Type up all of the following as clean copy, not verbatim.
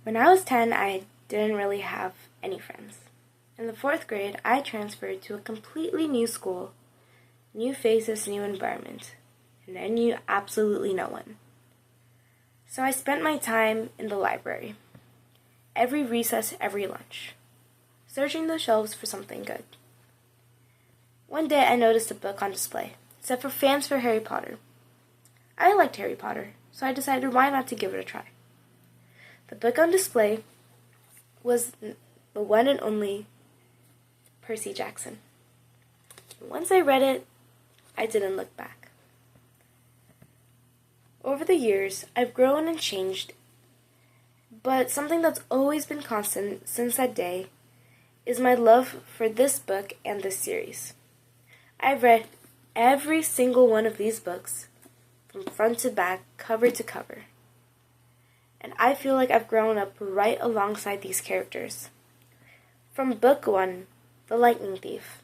When I was 10, I didn't really have any friends. In the 4th grade, I transferred to a completely new school, new faces, new environment, and I knew absolutely no one. So I spent my time in the library, every recess, every lunch, searching the shelves for something good. One day I noticed a book on display. It said for fans for Harry Potter. I liked Harry Potter, so I decided why not to give it a try. The book on display was the one and only Percy Jackson. Once I read it, I didn't look back. Over the years, I've grown and changed, but something that's always been constant since that day is my love for this book and this series. I've read every single one of these books, from front to back, cover to cover. And I feel like I've grown up right alongside these characters. From book 1, The Lightning Thief,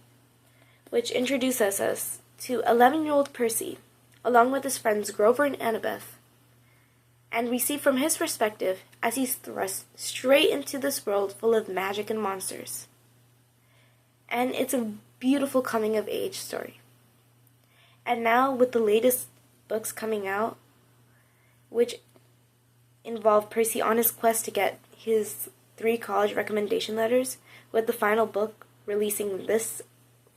which introduces us to 11-year-old Percy, along with his friends Grover and Annabeth. And we see from his perspective as he's thrust straight into this world full of magic and monsters. And it's a beautiful coming-of-age story. And now with the latest books coming out, which involve Percy on his quest to get his 3 college recommendation letters, with the final book releasing this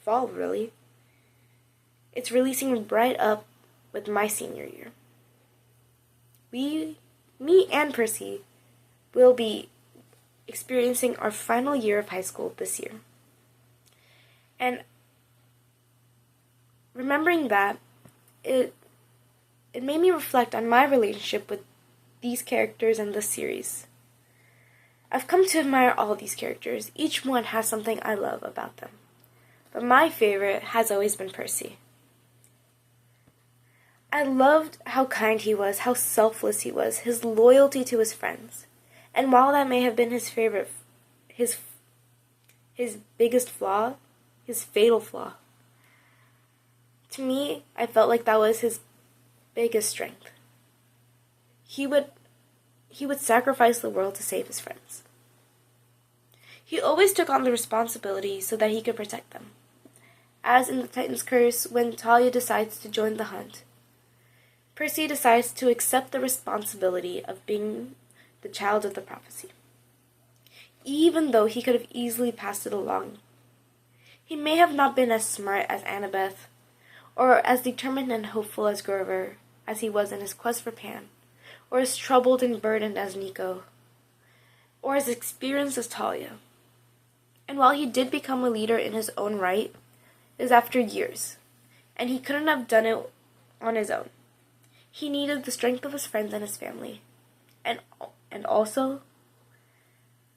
fall, really. It's releasing right up with my senior year. Me and Percy, will be experiencing our final year of high school this year. And remembering that, it made me reflect on my relationship with these characters in this series. I've come to admire all these characters. Each one has something I love about them. But my favorite has always been Percy. I loved how kind he was, how selfless he was, his loyalty to his friends. And while that may have been his biggest flaw, his fatal flaw, to me, I felt like that was his biggest strength. He would sacrifice the world to save his friends. He always took on the responsibility so that he could protect them. As in the Titan's Curse, when Talia decides to join the hunt, Percy decides to accept the responsibility of being the child of the prophecy. Even though he could have easily passed it along. He may have not been as smart as Annabeth, or as determined and hopeful as Grover, as he was in his quest for Pan, or as troubled and burdened as Nico, or as experienced as Talia. And while he did become a leader in his own right, it was after years, and he couldn't have done it on his own. He needed the strength of his friends and his family, and also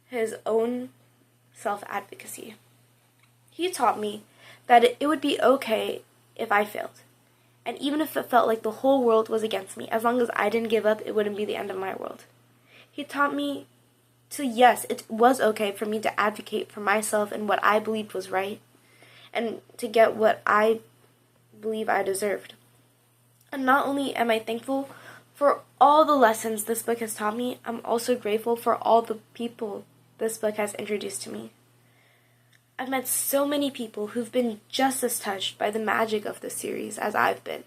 his own self-advocacy. He taught me that it would be okay if I failed, and even if it felt like the whole world was against me, as long as I didn't give up, it wouldn't be the end of my world. He taught me yes, it was okay for me to advocate for myself and what I believed was right, and to get what I believe I deserved. And not only am I thankful for all the lessons this book has taught me, I'm also grateful for all the people this book has introduced to me. I've met so many people who've been just as touched by the magic of this series as I've been,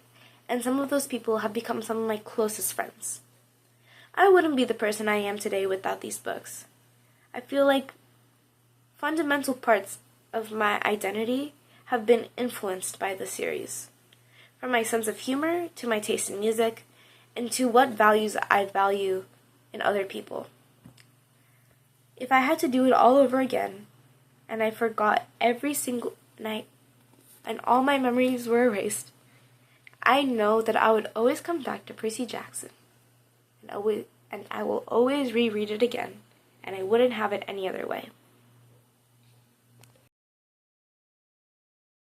and some of those people have become some of my closest friends. I wouldn't be the person I am today without these books. I feel like fundamental parts of my identity have been influenced by the series. From my sense of humor, to my taste in music, and to what values I value in other people. If I had to do it all over again, and I forgot every single night, and all my memories were erased, I know that I would always come back to Percy Jackson, and I will always reread it again, and I wouldn't have it any other way.